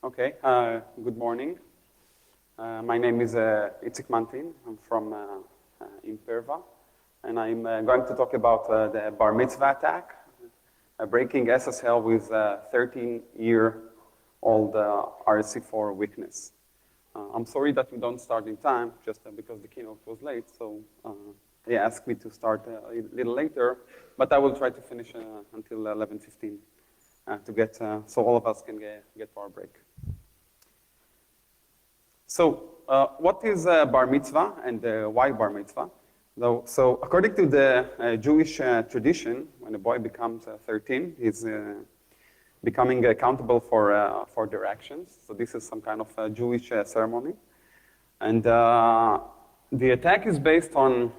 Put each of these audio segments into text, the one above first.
Okay, good morning. My name is Itzik Mantin. I'm from Imperva, and I'm going to talk about the bar mitzvah attack, breaking SSL with a 13-year-old RC4 weakness. I'm sorry that we don't start in time, just because the keynote was late, so they asked me to start a little later, but I will try to finish until 11:15 to get, so all of us can get to our break. So what is bar mitzvah and why bar mitzvah? So according to the Jewish tradition, when a boy becomes 13, he's becoming accountable for their actions. So this is some kind of a Jewish ceremony. And the attack is based on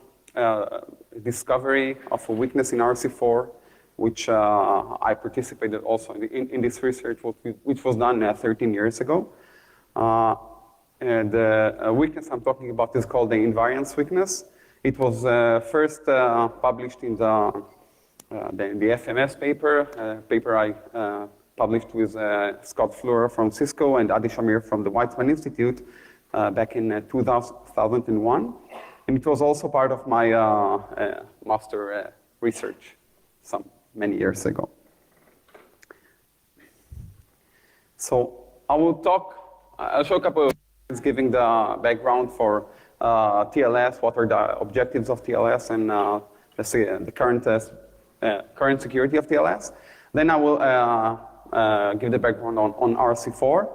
discovery of a weakness in RC4, which I participated also in this research, which was done 13 years ago. And the weakness I'm talking about is called the invariance weakness. It was first published in the FMS paper I published with Scott Fleur from Cisco and Adi Shamir from the Weizmann Institute back in 2001. And it was also part of my master research many years ago. So I'll show a couple of things giving the background for TLS, what are the objectives of TLS, and let's see, the current security of TLS. Then I will give the background on RC4.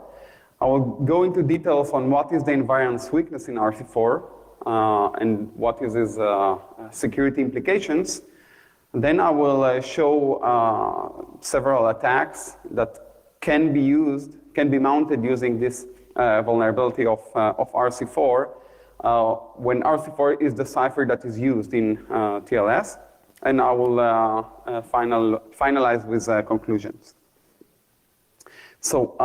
I will go into details on what is the invariance weakness in RC4 and what is its security implications. And then I will show several attacks that can be mounted using this vulnerability of RC4 when RC4 is the cipher that is used in TLS, and I will finalize with conclusions. So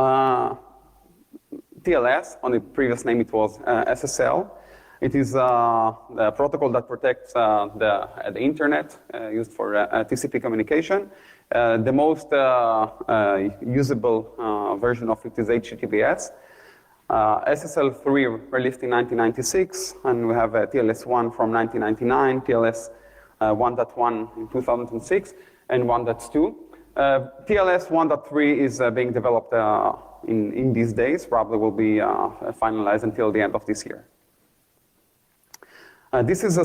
TLS, on the previous name it was SSL. It is a protocol that protects the internet used for TCP communication. The most usable version of it is HTTPS. SSL3 released in 1996, and we have TLS1 from 1999, TLS 1.1 in 2006, and 1.2. TLS 1.3 is being developed in these days, probably will be finalized until the end of this year. This is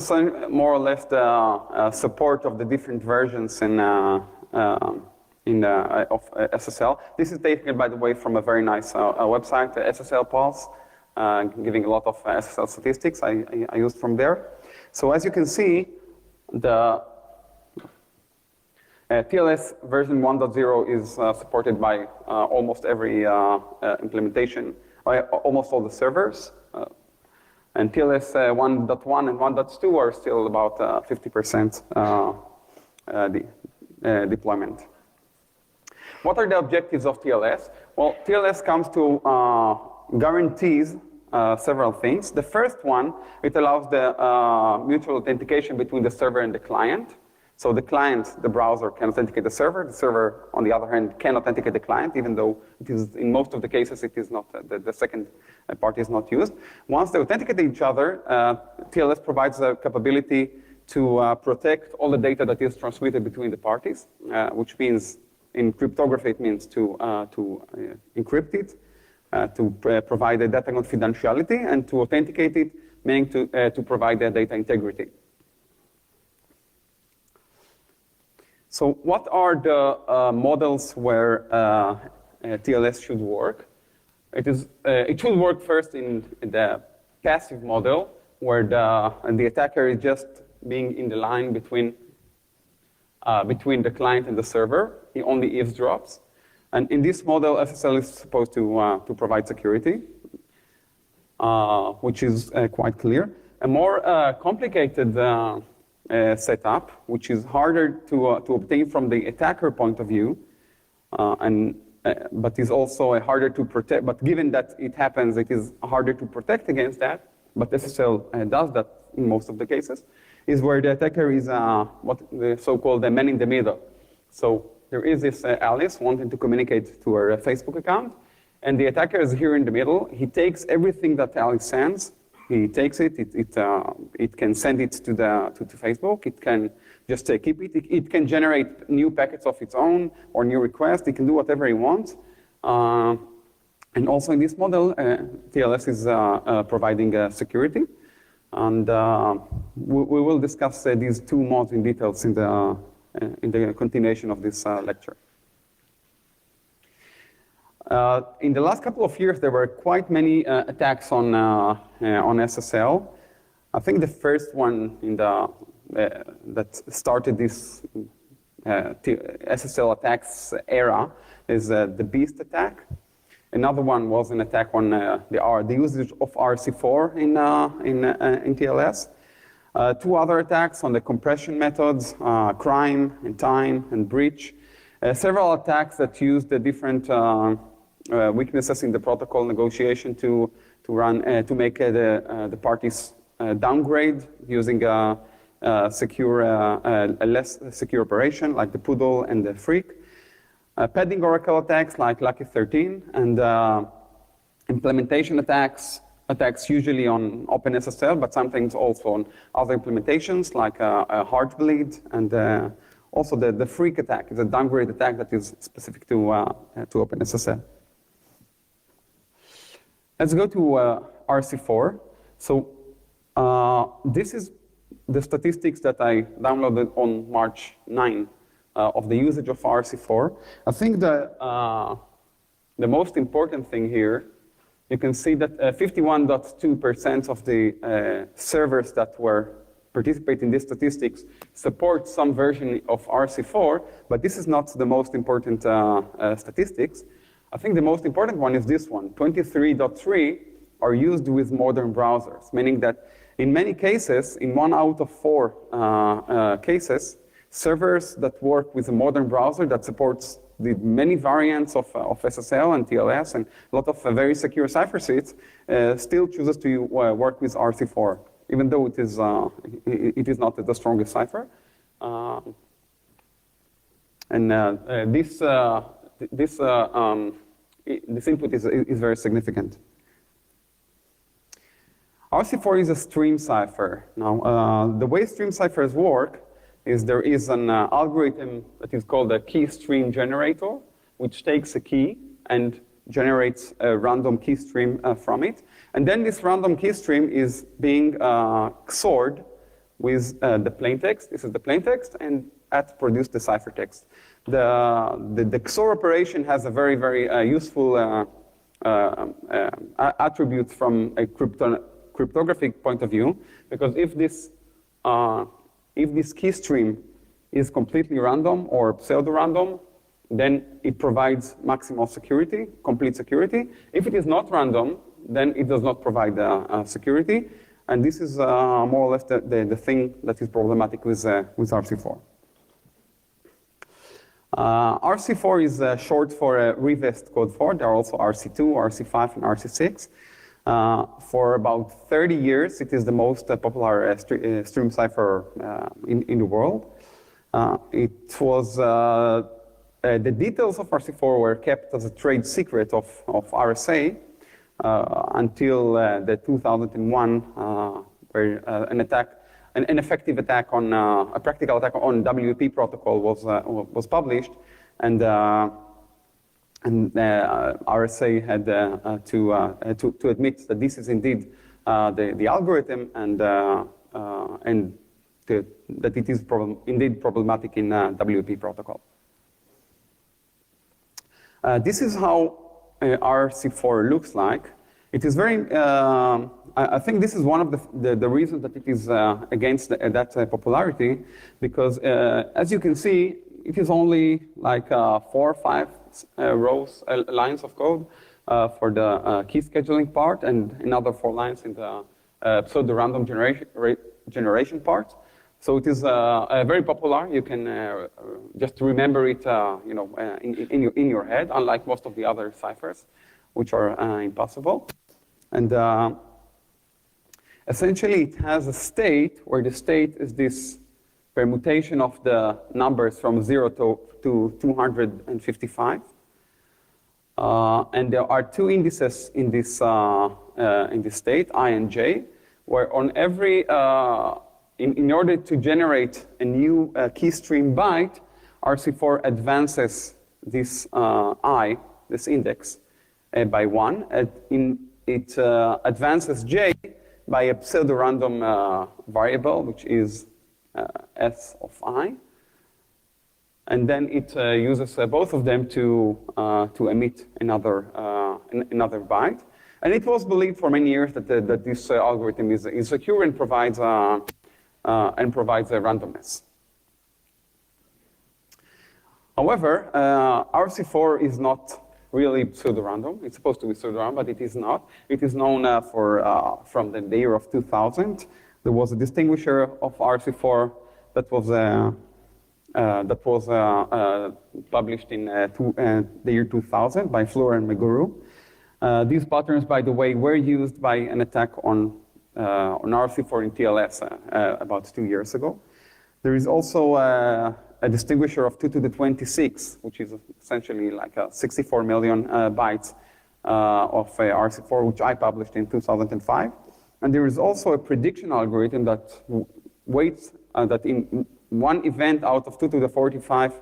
more or less the support of the different versions of SSL. This is taken, by the way, from a very nice website, SSL Pulse, giving a lot of SSL statistics I used from there. So as you can see, the TLS version 1.0 is supported by almost every implementation, by almost all the servers. And TLS 1.1 and 1.2 are still about 50% deployment. What are the objectives of TLS? Well, TLS comes to guarantees several things. The first one, it allows the mutual authentication between the server and the client. So the client, the browser, can authenticate the server. The server, on the other hand, can authenticate the client, even though it is, in most of the cases, it is not, the second party is not used. Once they authenticate each other, TLS provides the capability to protect all the data that is transmitted between the parties, which means, in cryptography, it means to encrypt it, to provide the data confidentiality, and to authenticate it, meaning to provide the data integrity. So what are the models where TLS should work? It should work first in the passive model, where the attacker is just being in the line between the client and the server. He only eavesdrops. And in this model, SSL is supposed to provide security, which is quite clear. A more complicated setup, which is harder to obtain from the attacker point of view, but is also harder to protect. But given that it happens, it is harder to protect against that. But SSL does that in most of the cases. Is where the attacker is what the so-called man in the middle. So there is this Alice wanting to communicate to her Facebook account, and the attacker is here in the middle. He takes everything that Alex sends. He takes it. It can send it to Facebook. It can just keep it. It can generate new packets of its own or new requests. It can do whatever it wants. And also in this model, TLS is providing security. And we will discuss these two modes in details in the continuation of this lecture. In the last couple of years, there were quite many attacks on SSL. I think the first one that started this SSL attacks era is the Beast attack. Another one was an attack on the usage of RC4 in TLS. Two other attacks on the compression methods, crime and time and breach. Several attacks that used the different weaknesses in the protocol negotiation to make the parties downgrade using a less secure operation like the Poodle and the Freak. Padding Oracle attacks like Lucky 13 and implementation attacks usually on OpenSSL, but sometimes also on other implementations like Heartbleed, and also the Freak attack is a downgrade attack that is specific to OpenSSL. Let's go to RC4. So this is the statistics that I downloaded on March 9 of the usage of RC4. I think the most important thing here, you can see that 51.2% of the servers that were participating in these statistics support some version of RC4, but this is not the most important statistics. I think the most important one is this one. 23.3 are used with modern browsers, meaning that in many cases, in 1 out of 4 cases, servers that work with a modern browser that supports the many variants of SSL and TLS and a lot of very secure cipher seats still chooses to work with RC4, even though it is not the strongest cipher. This input is very significant. RC4 is a stream cipher. Now, the way stream ciphers work is there is an algorithm that is called a key stream generator, which takes a key and generates a random key stream from it. And then this random key stream is being XORed with the plaintext. This is the plaintext, and that produces the ciphertext. The XOR operation has a very, very useful attribute from a cryptographic point of view, because if this key stream is completely random or pseudo-random, then it provides maximal security, complete security. If it is not random, then it does not provide security. And this is more or less the thing that is problematic with RC4. RC4 is short for Revest Code 4. There are also RC2, RC5, and RC6. For about 30 years, it is the most popular stream cipher in the world. It was the details of RC4 were kept as a trade secret of RSA until the 2001, where an effective attack on a practical attack on WP protocol was published, and RSA had to admit that this is indeed the algorithm, and that it is indeed problematic in WP protocol. This is how RC4 looks like. It is very, I think this is one of the reasons that it is against that popularity, because as you can see, it is only like 4 or 5 lines of code for the key scheduling part, and another 4 lines in the pseudo-random generation part. So it is very popular. You can just remember it, in your head, unlike most of the other ciphers, which are impossible. And essentially, it has a state where the state is this permutation of the numbers from 0 to 255. And there are two indices in this state, I and J, where on every, in order to generate a new key stream byte, RC4 advances this I, this index, by 1. It advances J by a pseudo-random variable, which is S of I. And then it uses both of them to emit another byte. And it was believed for many years that this algorithm is secure and provides a randomness. However, RC4 is not really pseudo-random. It's supposed to be pseudo-random, but it is not. It is known from the year of 2000. There was a distinguisher of RC4 that was published in the year 2000 by Fleur and Meguru. These patterns, by the way, were used by an attack on RC4 in TLS about 2 years ago. There is also a distinguisher of 2 to the 26, which is essentially like 64 million bytes of RC4, which I published in 2005. And there is also a prediction algorithm that waits that in one event out of 2 to the 45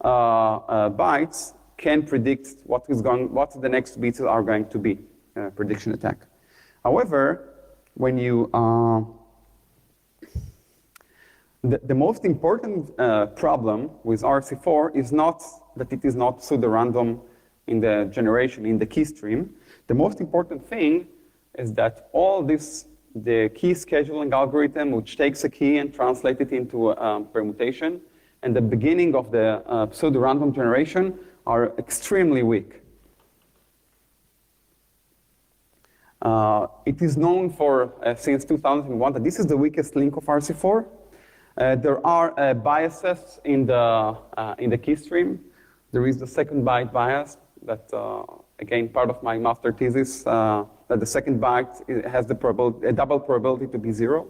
bytes can predict what the next bits are going to be, prediction attack. However, when you the most important problem with RC4 is not that it is not pseudo-random in the generation, in the key stream. The most important thing is that all this, the key scheduling algorithm, which takes a key and translates it into a permutation, and the beginning of the pseudo-random generation are extremely weak. It is known for, since 2001, that this is the weakest link of RC4. There are biases in the key stream. There is the second byte bias that, again, part of my master thesis, that the second byte has a double probability to be 0.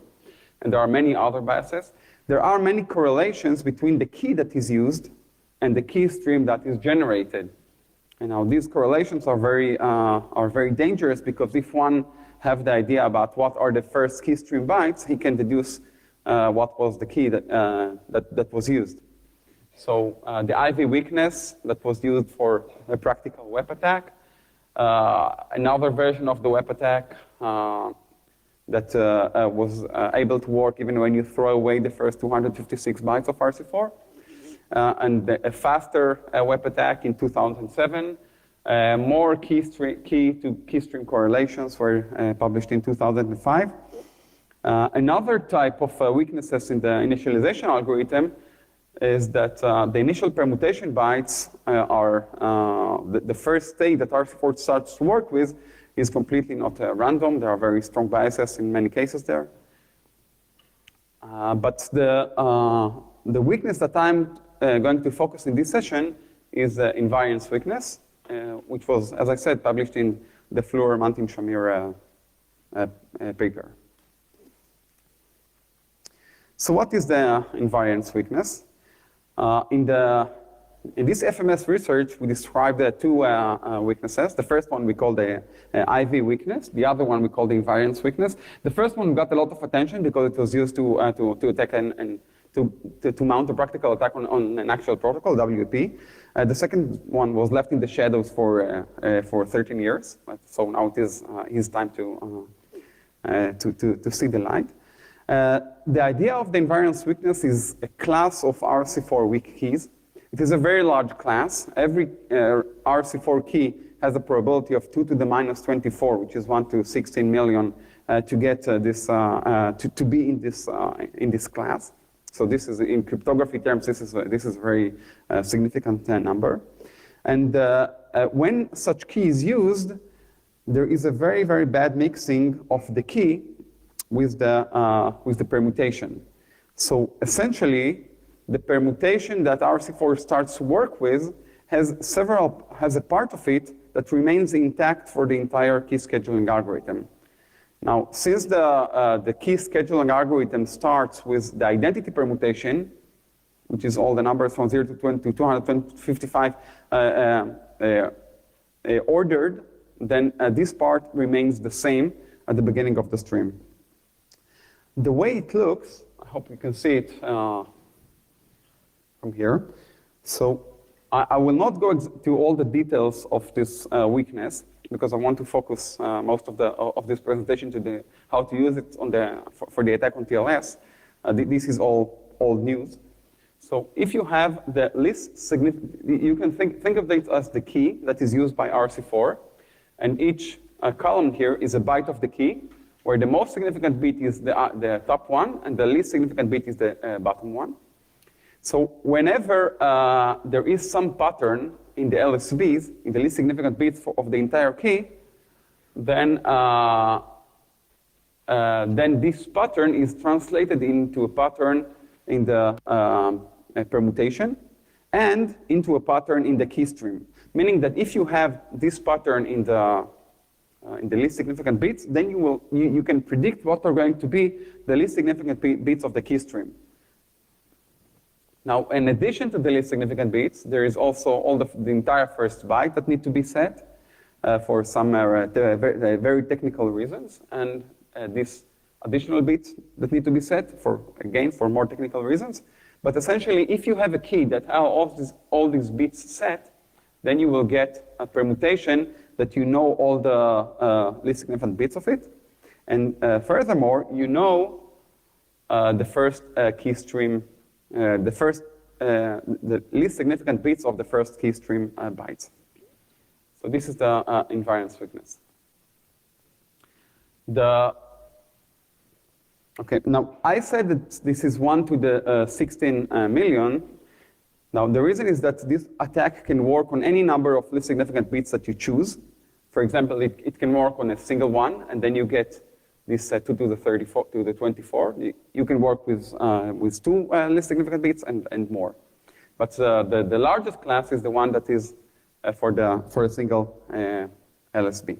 And there are many other biases. There are many correlations between the key that is used and the key stream that is generated. And now these correlations are very dangerous, because if one have the idea about what are the first key stream bytes, he can deduce what was the key that was used. So the IV weakness that was used for a practical web attack, another version of the web attack that was able to work even when you throw away the first 256 bytes of RC4, and a faster web attack in 2007. More key to key stream correlations were published in 2005. Another type of weaknesses in the initialization algorithm is that the initial permutation bytes are the first state that RC4 starts to work with is completely not random. There are very strong biases in many cases there. But the weakness that I'm going to focus in this session is invariance weakness, which was, as I said, published in the Fleur-Mantin-Shamir paper. So what is the invariance weakness? In this FMS research, we described two weaknesses. The first one we call the IV weakness. The other one we call the invariance weakness. The first one got a lot of attention because it was used to attack and to mount a practical attack on an actual protocol, WEP. The second one was left in the shadows for 13 years. So now it is time to see the light. The idea of the invariance weakness is a class of RC4 weak keys. It is a very large class. Every RC4 key has a probability of 2 to the minus 24, which is 1 to 16 million, to get this to be in this class. So this is, in cryptography terms, this is a very significant number. And when such key is used, there is a very, very bad mixing of the key with the permutation. So essentially, the permutation that RC4 starts to work with has a part of it that remains intact for the entire key scheduling algorithm. Now, since the key scheduling algorithm starts with the identity permutation, which is all the numbers from 0 to 255 ordered, then this part remains the same at the beginning of the stream. The way it looks, I hope you can see it from here. So I will not go to all the details of this weakness because I want to focus most of this presentation to how to use it for the attack on TLS. This is all old news. So if you have the least significant, you can think of it as the key that is used by RC4, and each column here is a byte of the key, where the most significant bit is the top one, and the least significant bit is the bottom one. So whenever there is some pattern in the LSBs, in the least significant bits of the entire key, then this pattern is translated into a pattern in the permutation and into a pattern in the key stream. Meaning that if you have this pattern in the least significant bits, then you can predict what are going to be the least significant bits of the key stream. Now, in addition to the least significant bits, there is also all the entire first byte that need to be set for some very technical reasons, and these additional bits that need to be set for more technical reasons. But essentially, if you have a key that has all these bits set, then you will get a permutation that you know all the least significant bits of it. And furthermore, you know the first key stream, the least significant bits of the first key stream bytes. So this is the invariance weakness. Okay, now I said that this is 1 to the 16 million. Now the reason is that this attack can work on any number of least significant bits that you choose. For example, it can work on a single one, and then you get this 2 to the 34 to the 24. You can work with 2 least significant bits and more. But the largest class is the one that is for a single LSB.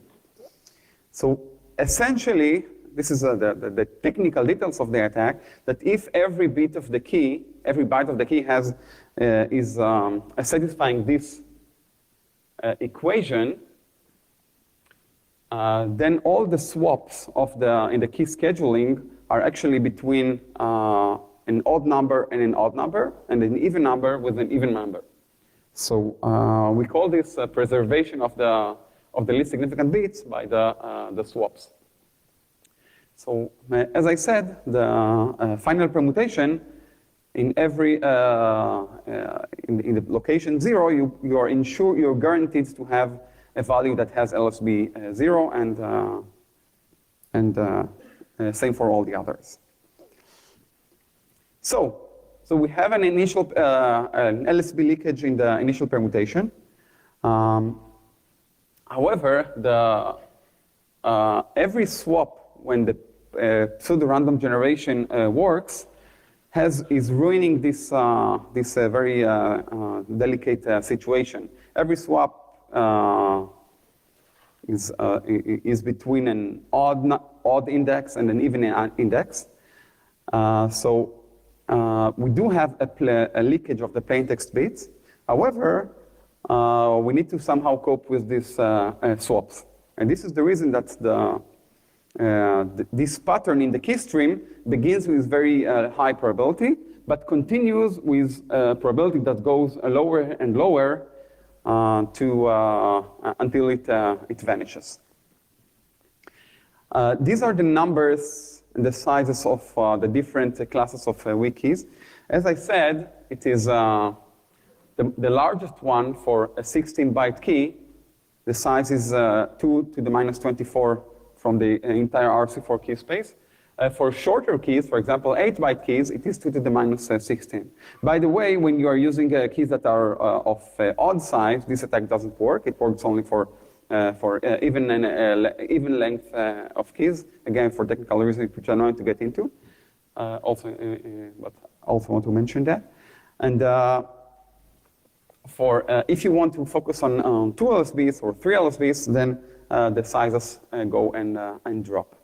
So essentially, this is the technical details of the attack, that if every bit of the key, every byte of the key is satisfying this equation, then all the swaps in the key scheduling are actually between an odd number and an odd number, and an even number with an even number. So we call this preservation of the least significant bits by the swaps. So as I said, the final permutation in every in the location 0, you're guaranteed to have a value that has LSB 0 and same for all the others. So we have an initial an LSB leakage in the initial permutation. However, every swap when the pseudo-random generation works is ruining this very delicate situation. Every swap is between an odd index and an even index. So we do have a leakage of the plaintext bits. However, we need to somehow cope with these swaps. And this is the reason that this pattern in the key stream begins with very high probability, but continues with probability that goes lower and lower until it vanishes. These are the numbers and the sizes of the different classes of weak keys. As I said, it is the largest one for a 16-byte key. The size is 2 to the minus 24 from the entire RC4 key space. For shorter keys, for example, 8-byte keys, it is 2 to the minus 16. By the way, when you are using keys that are of odd size, this attack doesn't work. It works only for even length of keys. Again, for technical reasons, which I'm not going to get into. But also want to mention that. And if you want to focus on 2 LSBs or 3 LSBs, then the sizes go and drop.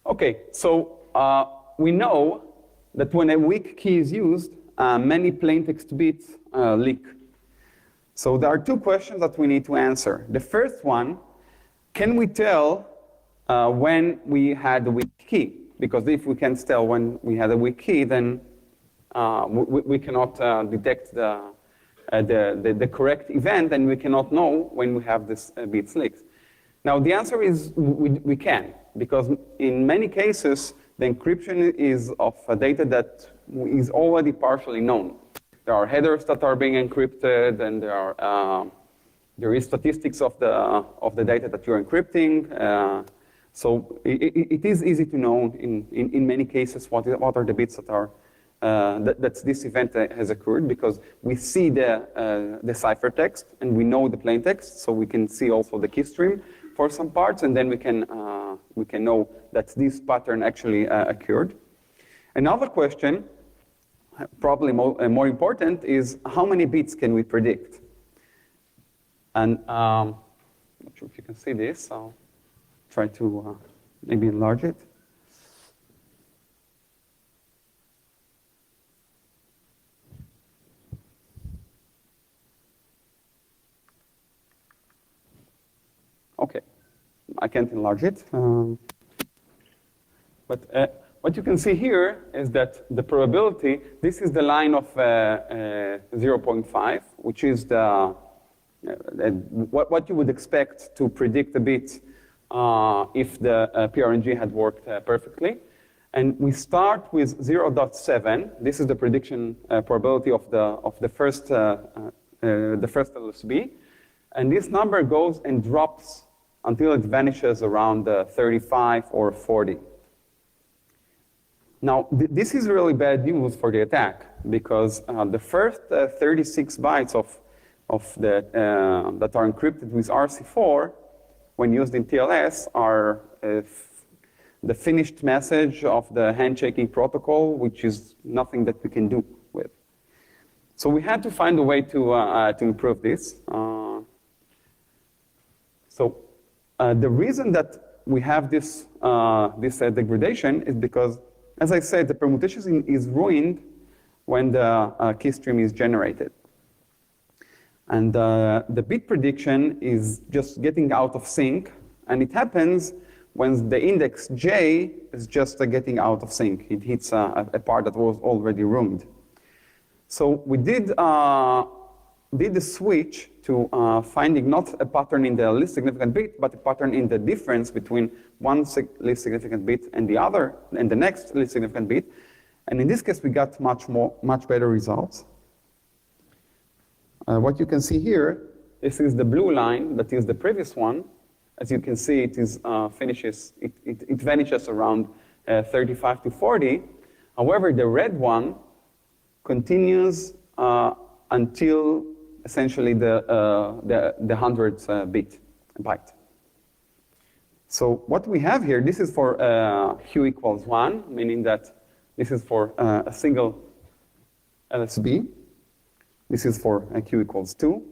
Okay, so we know that when a weak key is used, many plaintext bits leak. So there are two questions that we need to answer. The first one, can we tell when we had a weak key? Because if we can't tell when we had a weak key, then we cannot detect the correct event, and we cannot know when we have this bits leaks. Now the answer is we can, because in many cases the encryption is of data that is already partially known. There are headers that are being encrypted, and there is statistics of the data that you're encrypting. So it is easy to know in many cases what are the bits that are that this event has occurred, because we see the ciphertext and we know the plaintext, so we can see also the key stream for some parts, and then we can know that this pattern actually occurred. Another question, probably more important, is how many bits can we predict? And I'm not sure if you can see this. I'll try to maybe enlarge it. Okay, I can't enlarge it. But what you can see here is that the probability, this is the line of 0.5, which is what you would expect to predict a bit if the PRNG had worked perfectly. And we start with 0.7. This is the prediction probability of the first LSB. And this number goes and drops until it vanishes around 35 or 40. Now, this is really bad news for the attack, because the first 36 bytes that are encrypted with RC4, when used in TLS, are the finished message of the handshaking protocol, which is nothing that we can do with. So we had to find a way to improve this. The reason that we have this degradation is because, as I said, the permutation is ruined when the key stream is generated. And the bit prediction is just getting out of sync, and it happens when the index J is just getting out of sync. It hits a part that was already ruined. So we did the switch to finding not a pattern in the least significant bit, but a pattern in the difference between one least significant bit and the other, and the next least significant bit. And in this case, we got much better results. What you can see here, this is the blue line that is the previous one. As you can see, it vanishes around 35 to 40. However, the red one continues until essentially the 100th byte. So what we have here, this is for Q equals 1, meaning that this is for a single LSB. This is for Q equals 2,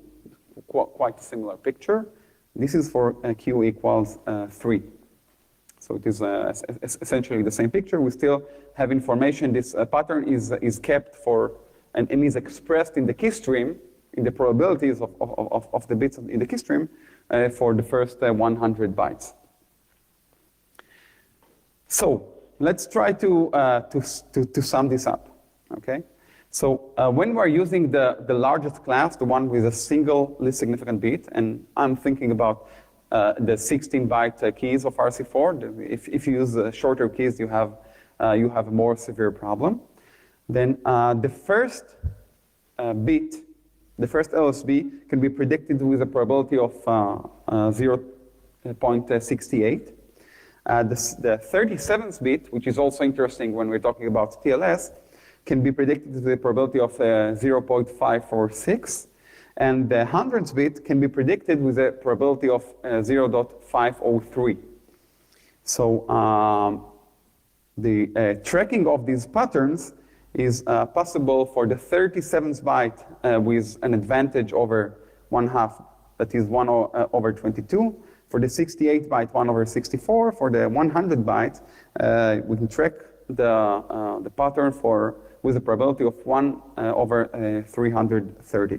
quite a similar picture. This is for Q equals 3. So it is essentially the same picture. We still have information. This pattern is kept for, and is expressed in the key stream, in the probabilities of the bits in the key stream for the first 100 bytes. So let's try to sum this up, okay? So when we're using the largest class, the one with a single least significant bit, and I'm thinking about the 16-byte keys of RC4. If you use shorter keys, you have a more severe problem. Then the first bit, the first LSB, can be predicted with a probability of 0.68. The 37th bit, which is also interesting when we're talking about TLS, can be predicted with a probability of 0.546. And the 100th bit can be predicted with a probability of 0.503. So the tracking of these patterns is possible for the 37th byte with an advantage over 1/2, that is 1 over 22. For the 68 byte, 1 over 64. For the 100 byte, we can track the pattern for with a probability of 1 over 330.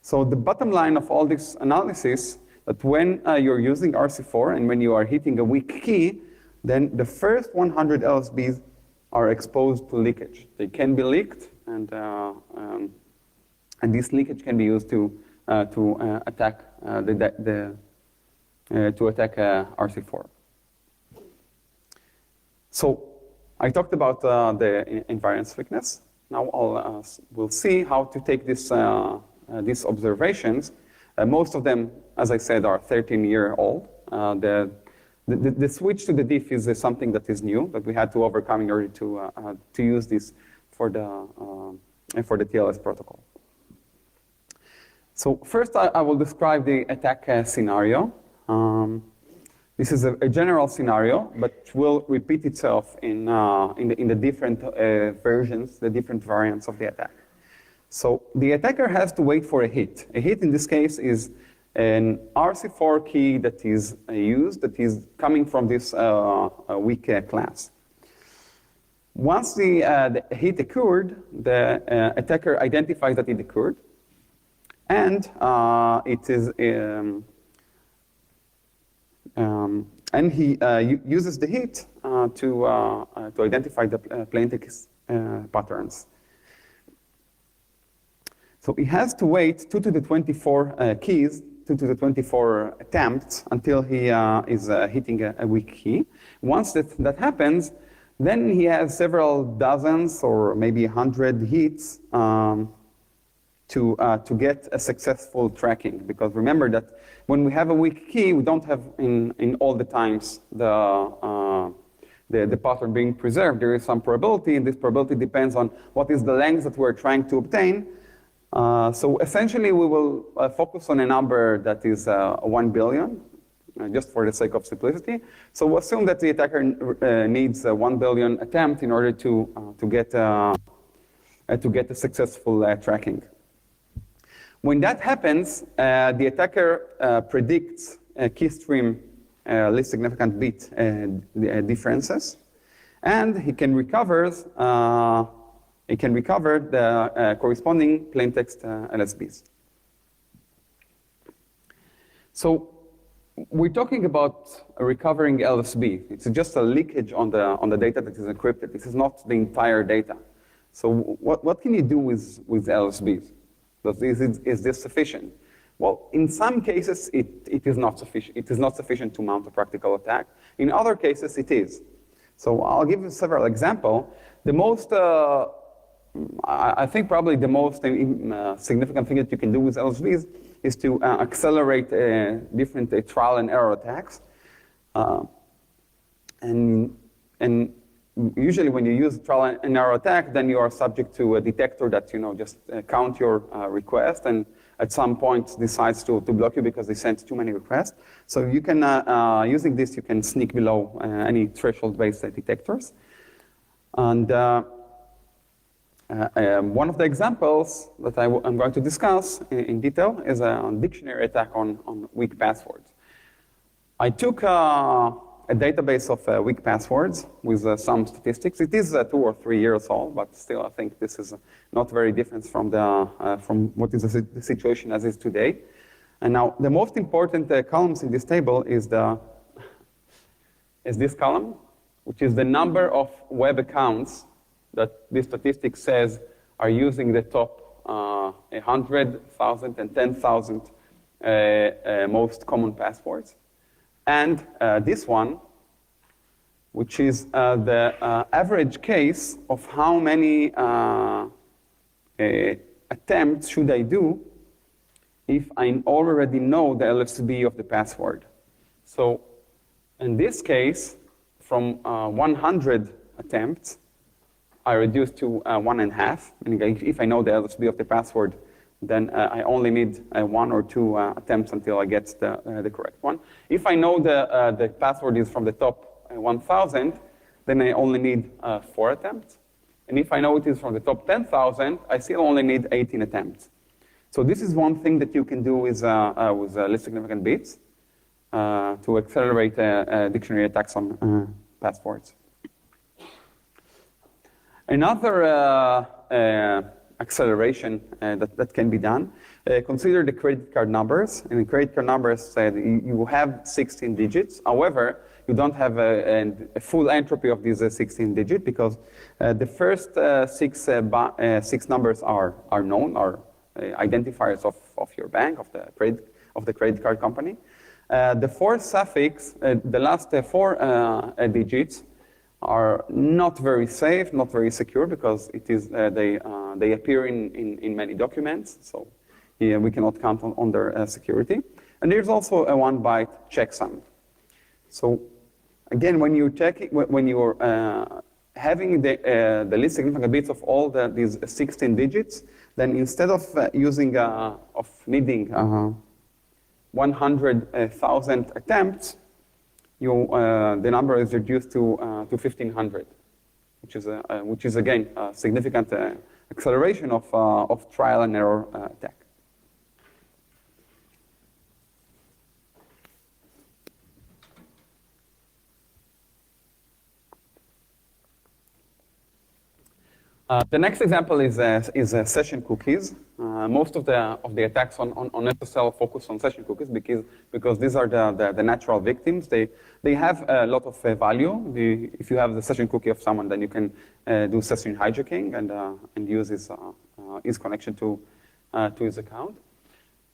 So the bottom line of all this analysis, that when you're using RC4 and when you are hitting a weak key, then the first 100 LSBs are exposed to leakage. They can be leaked, and this leakage can be used to attack RC4. So I talked about the invariance thickness. Now we'll see how to take these observations. Most of them, as I said, are 13-year-old. The switch to the diff is something that is new, that we had to overcome in order to use this for the TLS protocol. So first, I will describe the attack scenario. This is a general scenario, but will repeat itself in the different versions, the different variants of the attack. So the attacker has to wait for a hit. A hit in this case is an RC4 key that is used, that is coming from this weak class. Once the hit occurred, the attacker identifies that it occurred, and and he uses the hit to identify the plaintext patterns. So he has to wait 2 to the 24 keys, 2 to the 24 attempts until he is hitting a weak key. Once that happens, then he has several dozens or maybe 100 hits to get a successful tracking. Because remember that when we have a weak key, we don't have in all the times the pattern being preserved. There is some probability, and this probability depends on what is the length that we're trying to obtain. So essentially, we will focus on a number that is 1 billion, just for the sake of simplicity. So we'll assume that the attacker needs 1 billion attempt in order to get a successful tracking. When that happens, the attacker predicts key stream least significant bit differences, and he can recover the corresponding plaintext LSBs. So we're talking about recovering LSB. It's just a leakage on the data that is encrypted. This is not the entire data. So what can you do with LSBs? Is this sufficient? Well, in some cases, it is not sufficient. It is not sufficient to mount a practical attack. In other cases, it is. So I'll give you several examples. The most, I think probably the most significant thing that you can do with LSBs is to accelerate different trial and error attacks. And usually when you use trial and error attack, then you are subject to a detector that just count your request and at some point decides to block you because they sent too many requests. So you can, using this, you can sneak below any threshold-based detectors. And one of the exampls that I'm going to discuss in detail is a dictionary attack on weak passwords. I took a database of weak passwords with some statistics. It is 2 or 3 years old, but still I think this is not very different from what is the situation as is today. And now the most important columns in this table is this column, which is the number of web accounts that this statistic says are using the top 100,000 and 10,000 most common passwords. And this one, which is the average case of how many attempts should I do if I already know the LSB of the password. So in this case, from 100 attempts, I reduce to 1.5. Meaning if I know the LSB of the password, then I only need 1 or 2 attempts until I get the correct one. If I know the password is from the top 1,000, then I only need 4 attempts. And if I know it is from the top 10,000, I still only need 18 attempts. So this is one thing that you can do with least significant bits to accelerate dictionary attacks on passwords. Another acceleration that can be done, consider the credit card numbers. And the credit card numbers, you have 16 digits. However, you don't have a full entropy of these 16 digits because the first six numbers are known, are identifiers of your bank, of the credit card company. The fourth suffix, the last four digits, are not very safe, not very secure, because it is they appear in many documents, so yeah, we cannot count on their security. And there's also a 1-byte checksum. So again, when you're having the least significant bits of all these 16 digits, then instead of needing 100,000 attempts, the number is reduced to 1,500, which is again a significant acceleration of trial and error attack. The next example is session cookies. Most of the attacks on SSL focus on session cookies because these are the natural victims. They have a lot of value. If you have the session cookie of someone, then you can do session hijacking and use his connection to his account.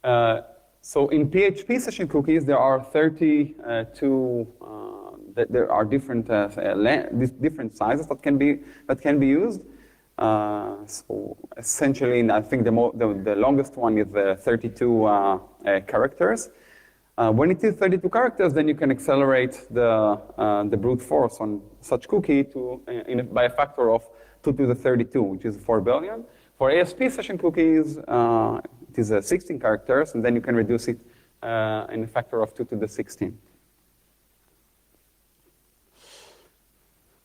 So in PHP session cookies, there are 32. There are different sizes that can be used. So essentially, I think the longest one is 32 characters. When it is 32 characters, then you can accelerate the brute force on such cookie by a factor of 2 to the 32, which is 4 billion. For ASP session cookies, it is 16 characters, and then you can reduce it in a factor of 2 to the 16.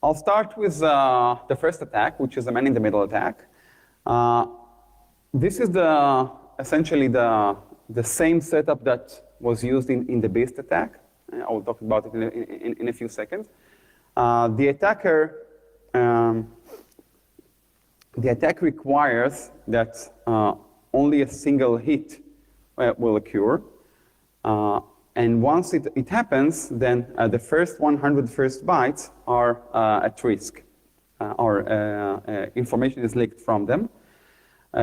I'll start with the first attack, which is a man-in-the-middle attack. This is essentially the same setup that was used in the beast attack. I will talk about it in a few seconds. The attack requires that only a single hit will occur. And once it happens, then the first 100 first bytes are at risk, or information is leaked from them.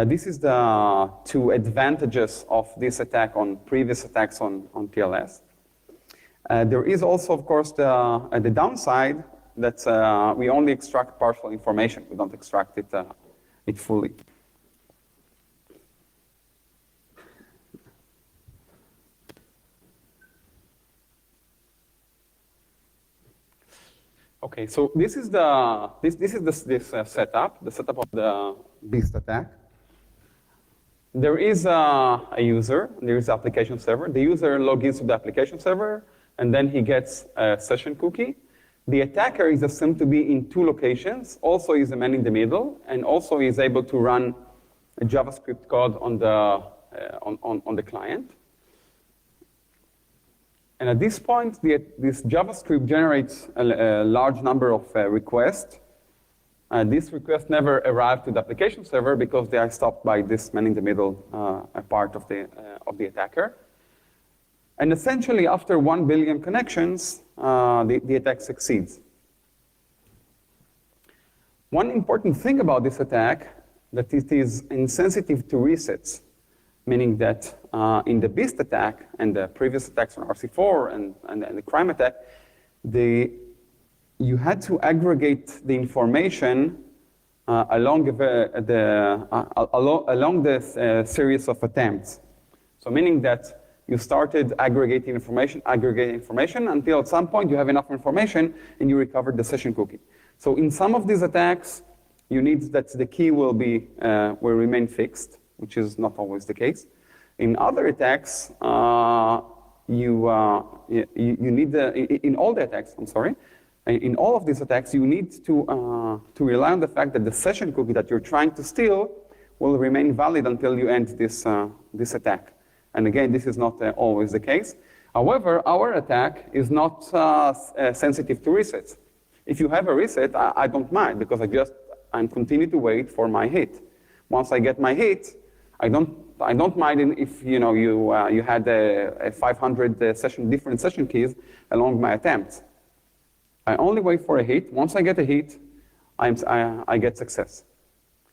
This is the two advantages of this attack on previous attacks on TLS. There is also, of course, the downside that we only extract partial information. We don't extract it fully. Okay, so this is this setup, the setup of the beast attack. There is a user, there is an application server. The user logins to the application server, and then he gets a session cookie. The attacker is assumed to be in two locations, also is a man in the middle, and also is able to run a JavaScript code on the client. And at this point, this JavaScript generates a large number of requests. These requests never arrive to the application server because they are stopped by this man-in-the-middle part of the attacker. And essentially, after 1 billion connections, the attack succeeds. One important thing about this attack, that it is insensitive to resets, meaning that in the beast attack and the previous attacks on RC4 and the crime attack, you had to aggregate the information along the series of attempts. So meaning that you started aggregating information until at some point you have enough information and you recovered the session cookie. So in some of these attacks, you need that the key will remain fixed, which is not always the case. In other attacks, you need in all the attacks, I'm sorry, in all of these attacks, you need to rely on the fact that the session cookie that you're trying to steal will remain valid until you end this attack. And again, this is not always the case. However, our attack is not sensitive to resets. If you have a reset, I don't mind because and continue to wait for my hit. Once I get my hit, I don't mind if you had a 500 different session keys along my attempts. I only wait for a hit. Once I get a hit, I get success.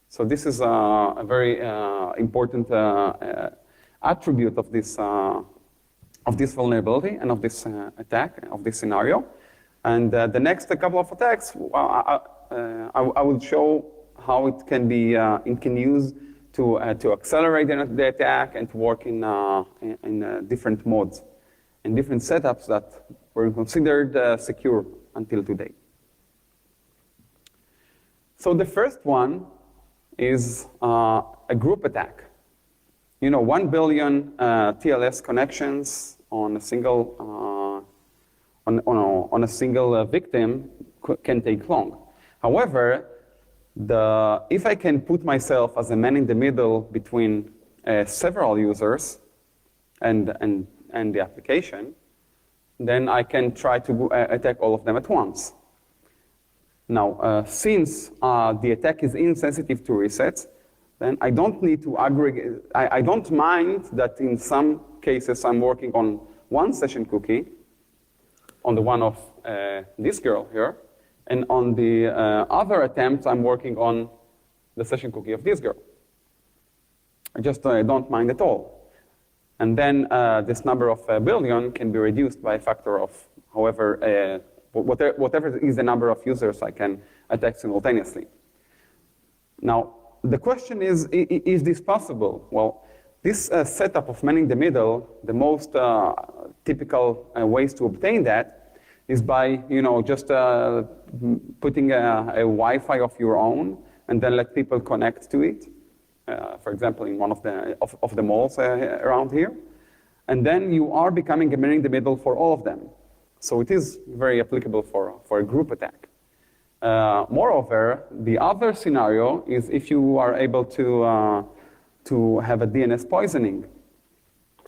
So this is a very important attribute of this vulnerability and of this attack, of this scenario. And the next couple of attacks, I will show how it can be used to accelerate the attack and to work in different modes, in different setups that were considered secure until today. So the first one is a group attack. 1 billion TLS connections on a single on a single victim can take long. However, if I can put myself as a man in the middle between several users and the application, then I can try to attack all of them at once. Now, since the attack is insensitive to resets, then I don't need to aggregate. I don't mind that in some cases I'm working on one session cookie, on the one of this girl here, and on the other attempts I'm working on the session cookie of this girl. I just don't mind at all. And then this number of billion can be reduced by a factor of however, whatever is the number of users I can attack simultaneously. Now, the question is this possible? Well, this setup of man in the middle, the most typical ways to obtain that is by just putting a Wi-Fi of your own and then let people connect to it. For example, in one of the malls around here. And then you are becoming a man in the middle for all of them. So it is very applicable for a group attack. Moreover, the other scenario is if you are able to have a DNS poisoning.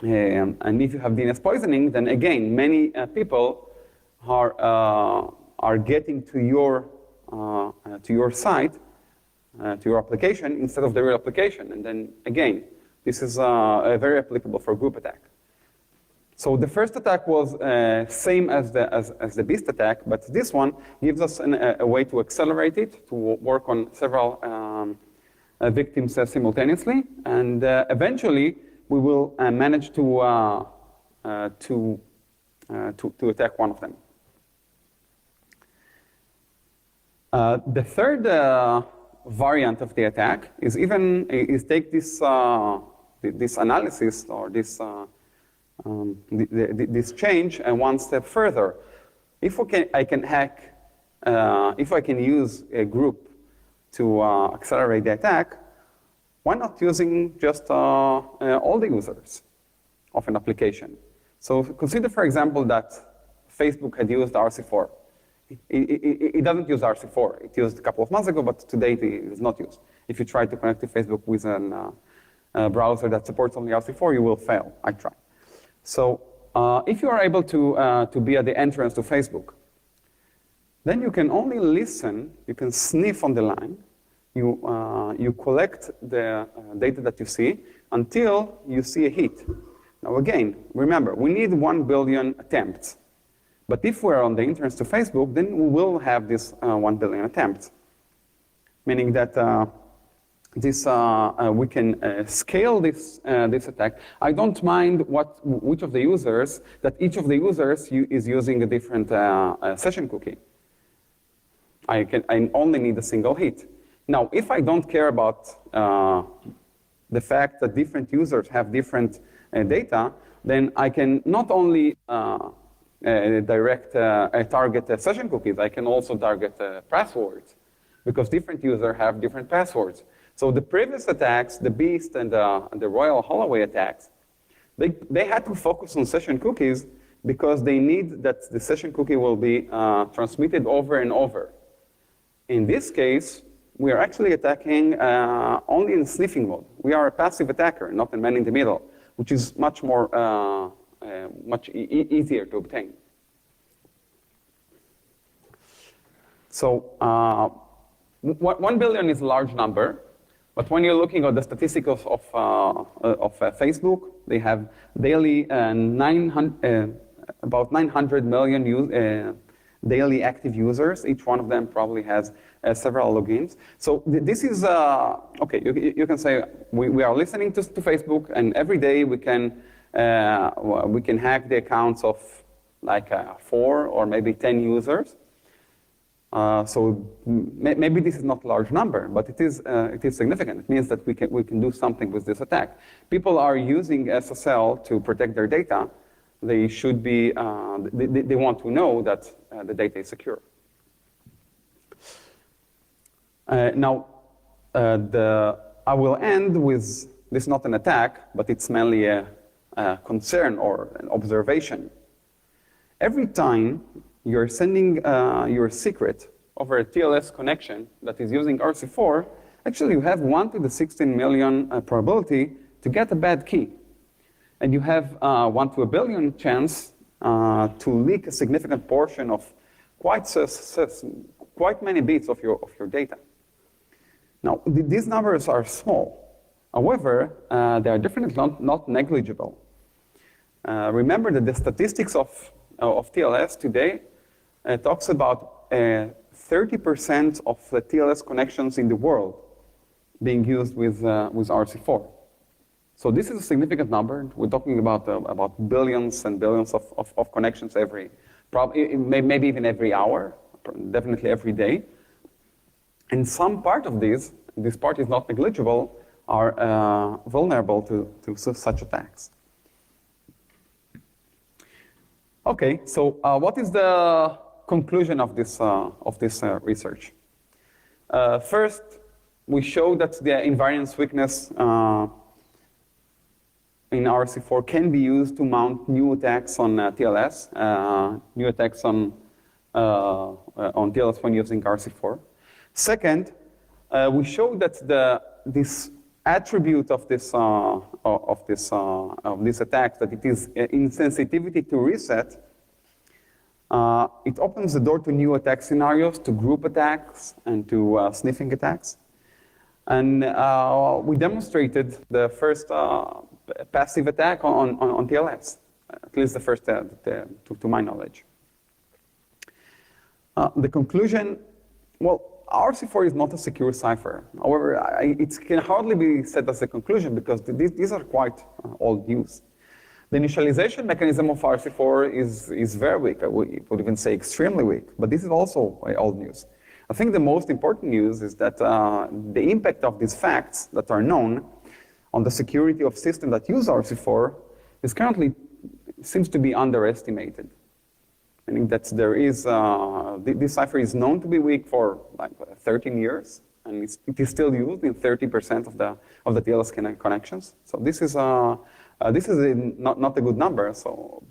And if you have DNS poisoning, then again, many people are getting to your site, to your application, instead of the real application. And then again, this is very applicable for group attack. So the first attack was same as the beast attack, but this one gives us a way to accelerate it, to work on several victims simultaneously, and eventually we will manage to attack one of them. The third variant of the attack is take this analysis or this change one step further. If I can hack, if I can use a group to accelerate the attack, why not using just all the users of an application? So consider, for example, that Facebook had used RC4. It doesn't use RC4. It used a couple of months ago, but today it is not used. If you try to connect to Facebook with a browser that supports only RC4, you will fail. I tried. So if you are able to be at the entrance to Facebook, then you can only listen, you can sniff on the line, you collect the data that you see until you see a hit. Now again, remember, we need 1 billion attempts. But if we're on the entrance to Facebook, then we will have this 1 billion attempts, meaning that we can scale this attack. I don't mind which of the users, that each of the users is using a different session cookie. I only need a single hit. Now, if I don't care about the fact that different users have different data, then I can not only target session cookies, I can also target passwords, because different users have different passwords. So the previous attacks, the Beast and the Royal Holloway attacks, they had to focus on session cookies because they need that the session cookie will be transmitted over and over. In this case, we are actually attacking only in sniffing mode. We are a passive attacker, not a man in the middle, which is much more easier to obtain. So 1 billion is a large number, but when you're looking at the statistics of Facebook, they have daily about 900 million daily active users. Each one of them probably has several logins. So this is, okay, you can say we are listening to Facebook, and every day we can hack the accounts of like 4 or maybe 10 users. So maybe this is not a large number, but it is significant. It means that we can do something with this attack. People are using SSL to protect their data. They should be, they want to know that the data is secure. Now, I will end with, this is not an attack, but it's mainly a concern or an observation. Every time you're sending your secret over a TLS connection that is using RC4, actually you have 1 to the 16 million probability to get a bad key. And you have 1 to a billion chance to leak a significant portion of quite many bits of your data. Now, these numbers are small. However, they are definitely not negligible. Remember that the statistics of TLS today talks about 30% of the TLS connections in the world being used with RC4. So this is a significant number. We're talking about billions and billions of connections maybe even every hour, definitely every day. And some part of this part is not negligible, are vulnerable to such attacks. Okay, so what is the conclusion of this research? First, we show that the invariance weakness in RC4 can be used to mount new attacks on TLS, new attacks on TLS when using RC4. Second, we show that this attribute of this attack, that it is insensitivity to reset, it opens the door to new attack scenarios, to group attacks and to sniffing attacks. And we demonstrated the first passive attack on TLS, at least the first to my knowledge. The conclusion, well, RC4 is not a secure cipher. However, it can hardly be said as a conclusion because these are quite old news. The initialization mechanism of RC4 is very weak. I would even say extremely weak, but this is also old news. I think the most important news is that the impact of these facts that are known on the security of systems that use RC4 is currently seems to be underestimated. Meaning that there is, this cipher is known to be weak for like 13 years, and it is still used in 30% of the TLS connections. So this is not a good number. So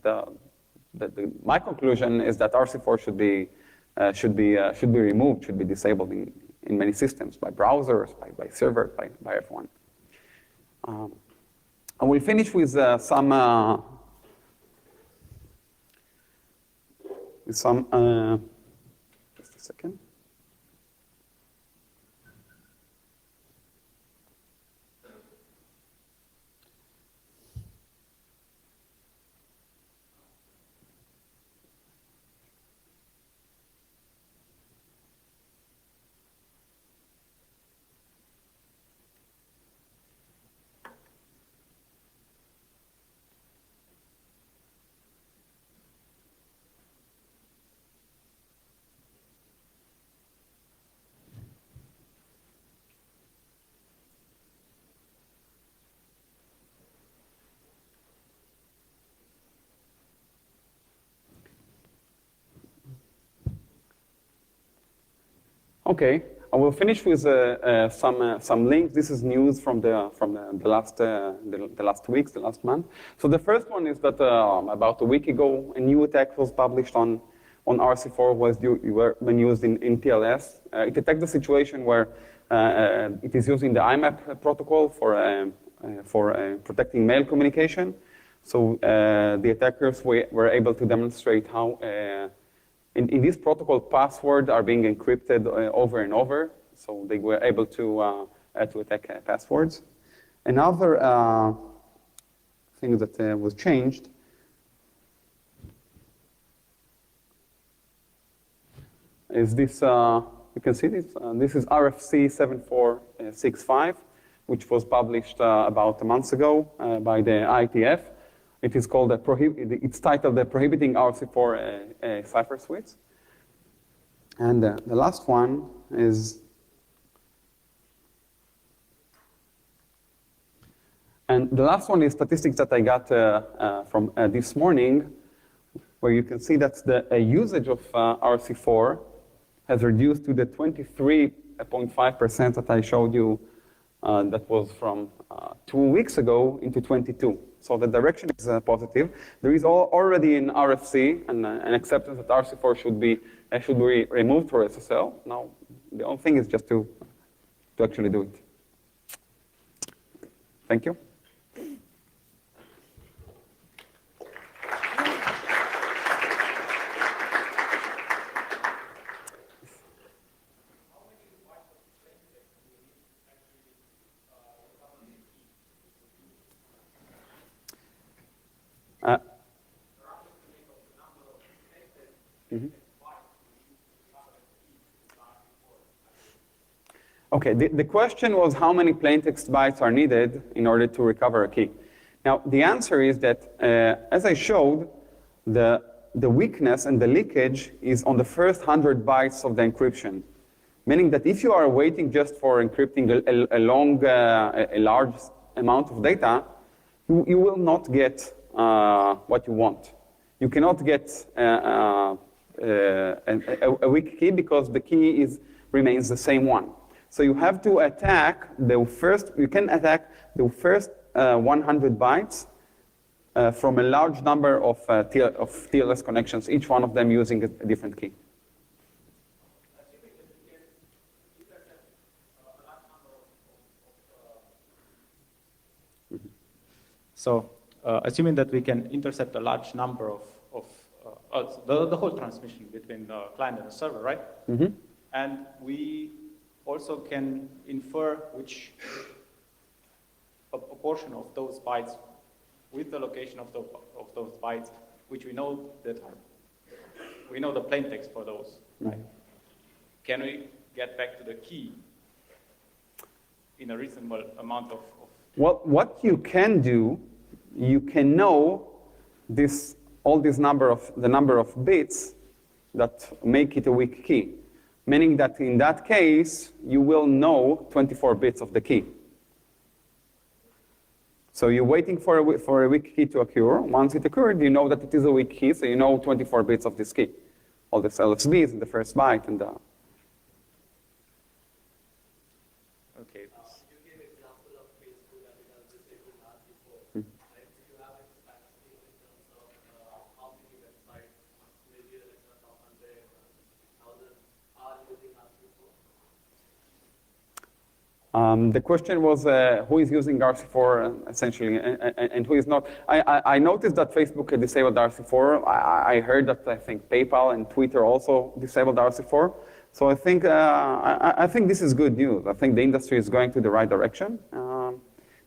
my conclusion is that RC4 should be removed, should be disabled in many systems by browsers, by servers, by everyone. I will finish with some. Just a second. Okay, I will finish with some links. This is news from the last weeks, the last month. So the first one is that about a week ago, a new attack was published on RC4 when used in TLS. It detects the situation where it is using the IMAP protocol for protecting mail communication. So the attackers were able to demonstrate how in this protocol, passwords are being encrypted over and over. so they were able to attack passwords. Another thing that was changed is this, you can see this, this is RFC 7465, which was published about a month ago by the IETF. It is called, it's titled the Prohibiting RC4 Cipher Suites. And the last one is, and the last one is statistics that I got from this morning, where you can see that the usage of RC4 has reduced to the 23.5% that I showed you that was from 2 weeks ago into 22. So the direction is positive. There is already in RFC an acceptance that RC4 should be removed for SSL. Now, the only thing is just to actually do it. Thank you. Okay, the question was how many plaintext bytes are needed in order to recover a key. Now, the answer is that, as I showed, the weakness and the leakage is on the first 100 bytes of the encryption, meaning that if you are waiting just for encrypting a large amount of data, you will not get what you want. You cannot get a weak key because the key remains the same one. So you have to attack the first, you can attack the first 100 bytes from a large number of TLS connections, each one of them using a different key. So assuming that we can intercept a large number of the whole transmission between the client and the server, right? Mm-hmm. And we also can infer which a portion of those bytes with the location of those bytes, which we know the plain text for those, right? Can we get back to the key in a reasonable amount of Well, what you can do, you can know the number of bits that make it a weak key. Meaning that in that case, you will know 24 bits of the key. So you're waiting for a weak key to occur. Once it occurred, you know that it is a weak key, so you know 24 bits of this key. All these LSBs in the first byte and the... Okay. You gave an example of Facebook that it has disabled RC4. Right? Do you have any statistics in terms of how many websites, maybe like 1,000, 1,000, are using RC4? The question was who is using RC4 essentially and who is not. I noticed that Facebook had disabled RC4. I heard that I think PayPal and Twitter also disabled RC4. So I think this is good news. I think the industry is going to the right direction.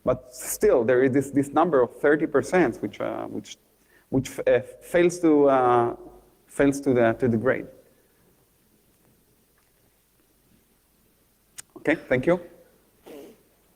But still, there is this number of 30% which fails to the grade. Okay, thank you.